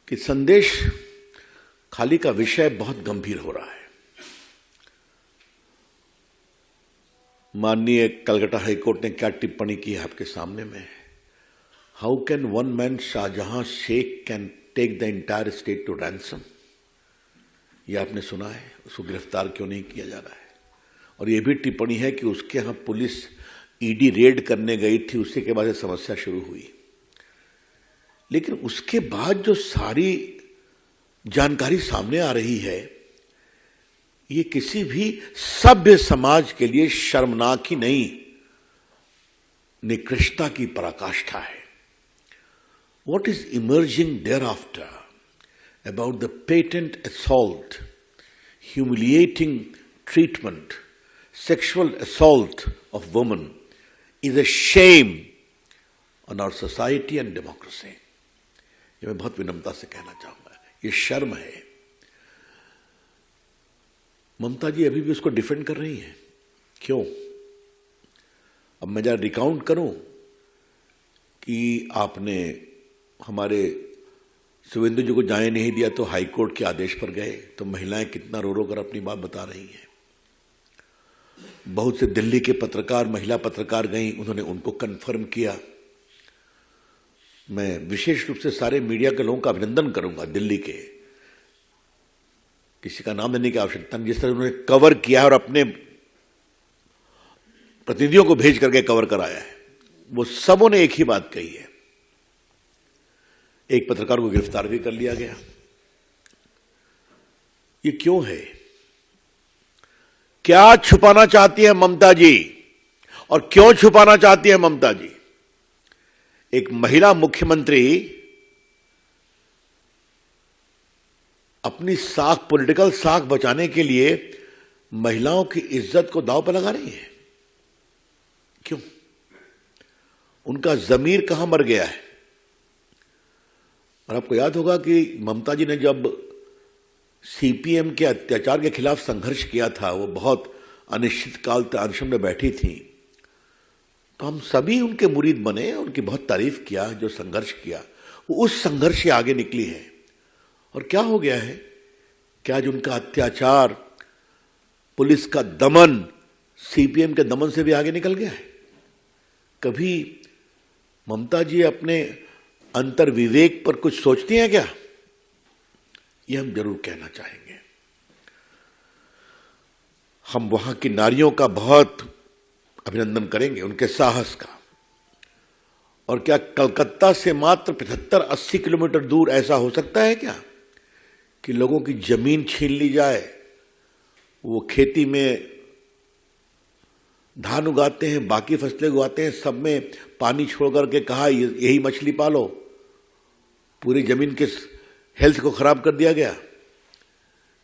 कि संदेश खाली का विषय बहुत गंभीर हो रहा है। माननीय कलकत्ता हाईकोर्ट ने क्या टिप्पणी की है आपके सामने में। How can one man Shahjahan Sheikh can take the entire state to ransom. यह आपने सुना है। उसको गिरफ्तार क्यों नहीं किया जा रहा है। और यह भी टिप्पणी है कि उसके यहां पुलिस ईडी रेड करने गई थी, उसी के बाद समस्या शुरू हुई। लेकिन उसके बाद जो सारी जानकारी सामने आ रही है, ये किसी भी सभ्य समाज के लिए शर्मनाक ही नहीं, निकृष्टता की पराकाष्ठा है। What is emerging thereafter about the patent assault, humiliating treatment, sexual assault of women is a shame on our society and democracy. ये मैं बहुत विनम्रता से कहना चाहूंगा, ये शर्म है। ममता जी अभी भी उसको डिफेंड कर रही हैं। क्यों? अब मैं जरा रिकाउंट करूं कि आपने हमारे सुवेंदु जी को जाने नहीं दिया तो हाईकोर्ट के आदेश पर गए, तो महिलाएं कितना रो रो कर अपनी बात बता रही हैं। बहुत से दिल्ली के पत्रकार, महिला पत्रकार गई, उन्होंने उनको कन्फर्म किया। मैं विशेष रूप से सारे मीडिया के लोगों का अभिनंदन करूंगा, दिल्ली के, किसी का नाम लेने की आवश्यकता नहीं, जिस तरह उन्होंने कवर किया है और अपने प्रतिनिधियों को भेज करके कवर कराया है। वो सबों ने एक ही बात कही है। एक पत्रकार को गिरफ्तार भी कर लिया गया। ये क्यों है? क्या छुपाना चाहती है ममता जी, और क्यों छुपाना चाहती है ममता जी? एक महिला मुख्यमंत्री अपनी साख, पॉलिटिकल साख बचाने के लिए महिलाओं की इज्जत को दांव पर लगा रही है। क्यों? उनका जमीर कहां मर गया है? और आपको याद होगा कि ममता जी ने जब सीपीएम के अत्याचार के खिलाफ संघर्ष किया था, वो बहुत अनिश्चित काल तक अनशन में बैठी थी, तो हम सभी उनके मुरीद बने, उनकी बहुत तारीफ किया। जो संघर्ष किया वो उस संघर्ष से आगे निकली है। और क्या हो गया है कि आज उनका अत्याचार, पुलिस का दमन सीपीएम के दमन से भी आगे निकल गया है। कभी ममता जी अपने अंतर विवेक पर कुछ सोचती हैं क्या? यह हम जरूर कहना चाहेंगे। हम वहां की नारियों का बहुत अभिनंदन करेंगे, उनके साहस का। और क्या कलकत्ता से मात्र 75-80 किलोमीटर दूर ऐसा हो सकता है क्या कि लोगों की जमीन छीन ली जाए? वो खेती में धान उगाते हैं, बाकी फसलें उगाते हैं, सब में पानी छोड़ करके कहा यही मछली पालो। पूरी जमीन के हेल्थ को खराब कर दिया गया।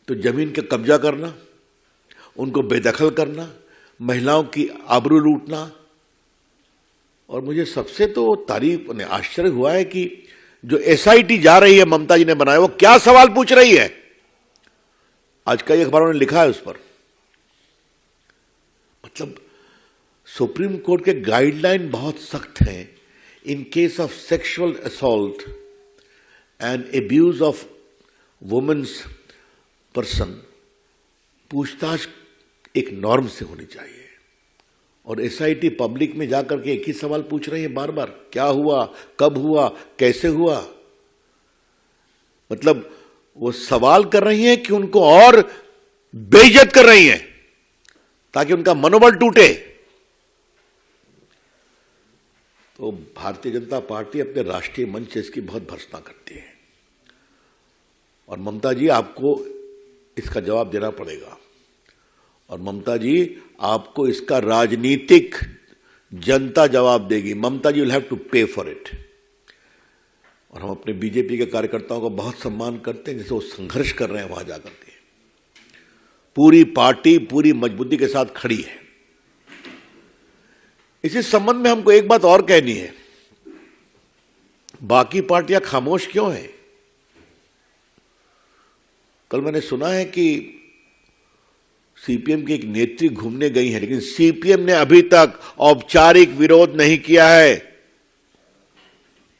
तो जमीन का कब्जा करना, उनको बेदखल करना, महिलाओं की आबरू लूटना। और मुझे सबसे तो तारीफ ने आश्चर्य हुआ है कि जो एसआईटी जा रही है, ममता जी ने बनाया, वो क्या सवाल पूछ रही है। आज कई अखबारों ने लिखा है उस पर। मतलब सुप्रीम कोर्ट के गाइडलाइन बहुत सख्त हैं। In case of sexual assault and abuse of womens person, पूछताछ एक नॉर्म से होनी चाहिए। और एसआईटी पब्लिक में जाकर के एक ही सवाल पूछ रही है बार बार, क्या हुआ, कब हुआ, कैसे हुआ। मतलब वो सवाल कर रही हैं कि उनको और बेइज्जत कर रही हैं ताकि उनका मनोबल टूटे। तो भारतीय जनता पार्टी अपने राष्ट्रीय मंच से इसकी बहुत भर्त्सना करती है। और ममता जी, आपको इसका जवाब देना पड़ेगा। और ममता जी, आपको इसका राजनीतिक जनता जवाब देगी। ममता जी विल हैव टू पे फॉर इट। और हम अपने बीजेपी के कार्यकर्ताओं का बहुत सम्मान करते हैं, जैसे वो संघर्ष कर रहे हैं वहां जाकर के। पूरी पार्टी पूरी मजबूती के साथ खड़ी है। इसी संबंध में हमको एक बात और कहनी है, बाकी पार्टियां खामोश क्यों हैं? कल मैंने सुना है कि सीपीएम की एक नेत्री घूमने गई है, लेकिन सीपीएम ने अभी तक औपचारिक विरोध नहीं किया है,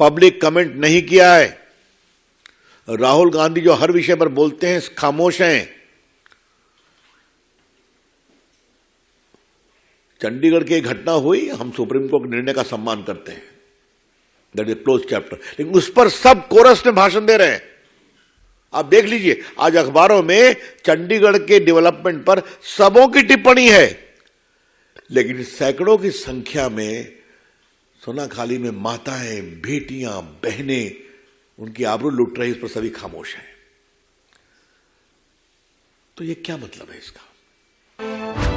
पब्लिक कमेंट नहीं किया है। राहुल गांधी जो हर विषय पर बोलते हैं खामोश हैं। चंडीगढ़ की घटना हुई, हम सुप्रीम कोर्ट निर्णय का सम्मान करते हैं, दैट इज क्लोज चैप्टर, लेकिन उस पर सब कोरस में भाषण दे रहे हैं। आप देख लीजिए आज अखबारों में चंडीगढ़ के डेवलपमेंट पर सबों की टिप्पणी है, लेकिन सैकड़ों की संख्या में सोनाखाली में माताएं, बेटियां, बहनें उनकी आबरू लूट रही, इस पर सभी खामोश हैं। तो ये क्या मतलब है इसका?